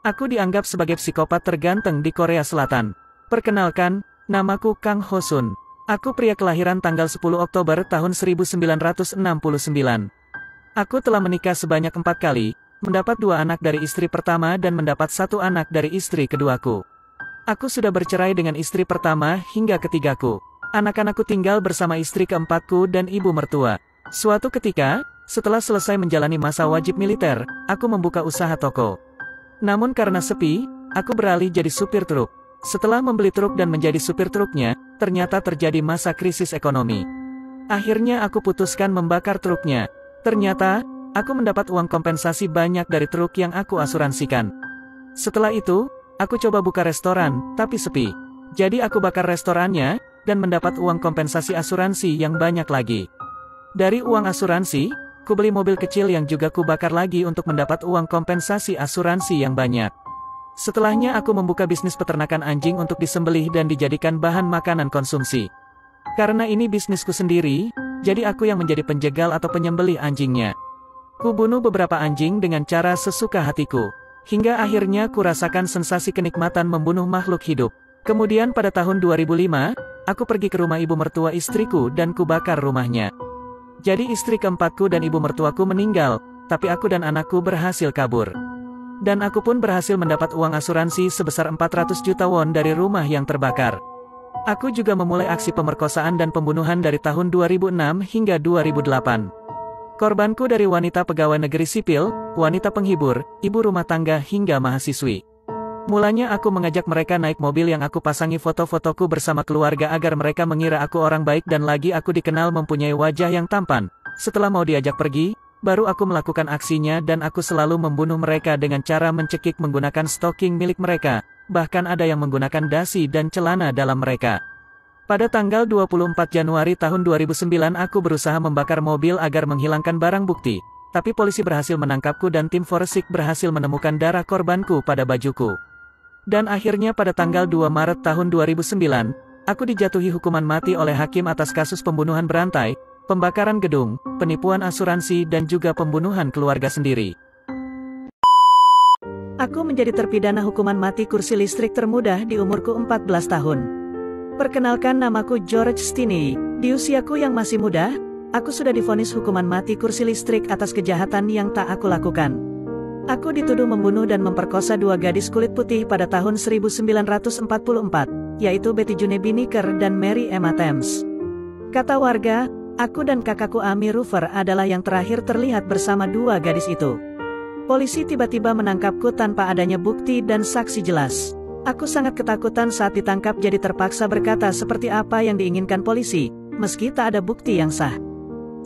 Aku dianggap sebagai psikopat terganteng di Korea Selatan. Perkenalkan, namaku Kang Hosun. Aku pria kelahiran tanggal 10 Oktober tahun 1969. Aku telah menikah sebanyak 4 kali, mendapat 2 anak dari istri pertama dan mendapat 1 anak dari istri keduaku. Aku sudah bercerai dengan istri pertama hingga ketigaku. Anak-anakku tinggal bersama istri keempatku dan ibu mertua. Suatu ketika, setelah selesai menjalani masa wajib militer, aku membuka usaha toko. Namun karena sepi, aku beralih jadi supir truk. Setelah membeli truk dan menjadi supir truknya, ternyata terjadi masa krisis ekonomi. Akhirnya aku putuskan membakar truknya. Ternyata, aku mendapat uang kompensasi banyak dari truk yang aku asuransikan. Setelah itu, aku coba buka restoran, tapi sepi. Jadi aku bakar restorannya, dan mendapat uang kompensasi asuransi yang banyak lagi. Dari uang asuransi, ku beli mobil kecil yang juga ku bakar lagi untuk mendapat uang kompensasi asuransi yang banyak. Setelahnya aku membuka bisnis peternakan anjing untuk disembelih dan dijadikan bahan makanan konsumsi. Karena ini bisnisku sendiri, jadi aku yang menjadi penjegal atau penyembelih anjingnya. Ku bunuh beberapa anjing dengan cara sesuka hatiku. Hingga akhirnya ku rasakan sensasi kenikmatan membunuh makhluk hidup. Kemudian pada tahun 2005, aku pergi ke rumah ibu mertua istriku dan ku bakar rumahnya. Jadi istri keempatku dan ibu mertuaku meninggal, tapi aku dan anakku berhasil kabur. Dan aku pun berhasil mendapat uang asuransi sebesar 400 juta won dari rumah yang terbakar. Aku juga memulai aksi pemerkosaan dan pembunuhan dari tahun 2006 hingga 2008. Korbanku dari wanita pegawai negeri sipil, wanita penghibur, ibu rumah tangga hingga mahasiswi. Mulanya aku mengajak mereka naik mobil yang aku pasangi foto-fotoku bersama keluarga agar mereka mengira aku orang baik dan lagi aku dikenal mempunyai wajah yang tampan. Setelah mau diajak pergi, baru aku melakukan aksinya dan aku selalu membunuh mereka dengan cara mencekik menggunakan stocking milik mereka, bahkan ada yang menggunakan dasi dan celana dalam mereka. Pada tanggal 24 Januari tahun 2009 aku berusaha membakar mobil agar menghilangkan barang bukti, tapi polisi berhasil menangkapku dan tim forensik berhasil menemukan darah korbanku pada bajuku. Dan akhirnya pada tanggal 2 Maret tahun 2009, aku dijatuhi hukuman mati oleh hakim atas kasus pembunuhan berantai, pembakaran gedung, penipuan asuransi dan juga pembunuhan keluarga sendiri. Aku menjadi terpidana hukuman mati kursi listrik termuda di umurku 14 tahun. Perkenalkan, namaku George Stinney. Di usiaku yang masih muda, aku sudah divonis hukuman mati kursi listrik atas kejahatan yang tak aku lakukan. Aku dituduh membunuh dan memperkosa 2 gadis kulit putih pada tahun 1944, yaitu Betty June Binnicker dan Mary Emma Thames. Kata warga, aku dan kakakku Amy Rufer adalah yang terakhir terlihat bersama 2 gadis itu. Polisi tiba-tiba menangkapku tanpa adanya bukti dan saksi jelas. Aku sangat ketakutan saat ditangkap, jadi terpaksa berkata seperti apa yang diinginkan polisi, meski tak ada bukti yang sah.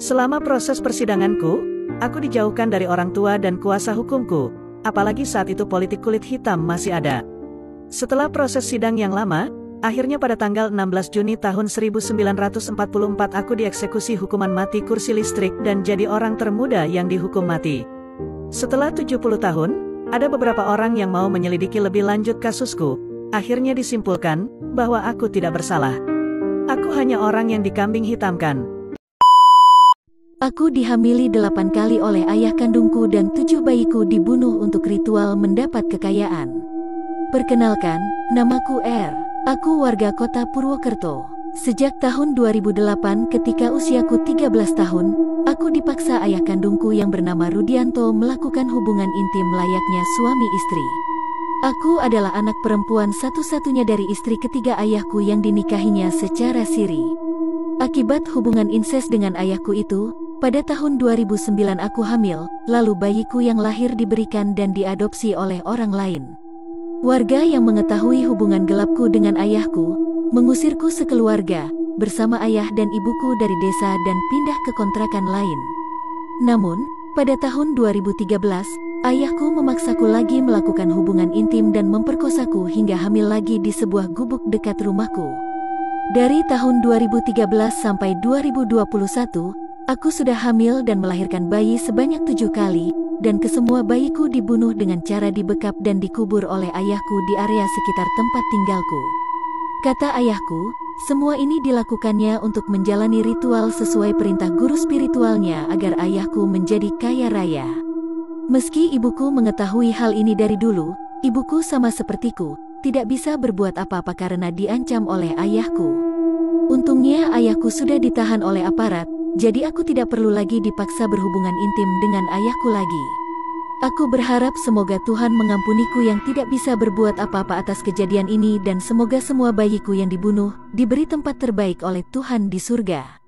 Selama proses persidanganku, aku dijauhkan dari orang tua dan kuasa hukumku, apalagi saat itu politik kulit hitam masih ada. Setelah proses sidang yang lama, akhirnya pada tanggal 16 Juni tahun 1944 aku dieksekusi hukuman mati kursi listrik dan jadi orang termuda yang dihukum mati. Setelah 70 tahun, ada beberapa orang yang mau menyelidiki lebih lanjut kasusku. Akhirnya disimpulkan bahwa aku tidak bersalah. Aku hanya orang yang dikambing hitamkan. Aku dihamili 8 kali oleh ayah kandungku dan 7 bayiku dibunuh untuk ritual mendapat kekayaan. Perkenalkan, namaku R. Aku warga kota Purwokerto. Sejak tahun 2008 ketika usiaku 13 tahun, aku dipaksa ayah kandungku yang bernama Rudianto melakukan hubungan intim layaknya suami istri. Aku adalah anak perempuan satu-satunya dari istri ketiga ayahku yang dinikahinya secara siri. Akibat hubungan inses dengan ayahku itu, pada tahun 2009 aku hamil, lalu bayiku yang lahir diberikan dan diadopsi oleh orang lain. Warga yang mengetahui hubungan gelapku dengan ayahku, mengusirku sekeluarga, bersama ayah dan ibuku dari desa dan pindah ke kontrakan lain. Namun, pada tahun 2013, ayahku memaksaku lagi melakukan hubungan intim dan memperkosaku hingga hamil lagi di sebuah gubuk dekat rumahku. Dari tahun 2013 sampai 2021, aku sudah hamil dan melahirkan bayi sebanyak 7 kali, dan kesemua bayiku dibunuh dengan cara dibekap dan dikubur oleh ayahku di area sekitar tempat tinggalku. Kata ayahku, semua ini dilakukannya untuk menjalani ritual sesuai perintah guru spiritualnya agar ayahku menjadi kaya raya. Meski ibuku mengetahui hal ini dari dulu, Ibuku sama sepertiku, tidak bisa berbuat apa-apa karena diancam oleh ayahku. Untungnya ayahku sudah ditahan oleh aparat, jadi aku tidak perlu lagi dipaksa berhubungan intim dengan ayahku lagi. Aku berharap semoga Tuhan mengampuniku yang tidak bisa berbuat apa-apa atas kejadian ini dan semoga semua bayiku yang dibunuh diberi tempat terbaik oleh Tuhan di surga.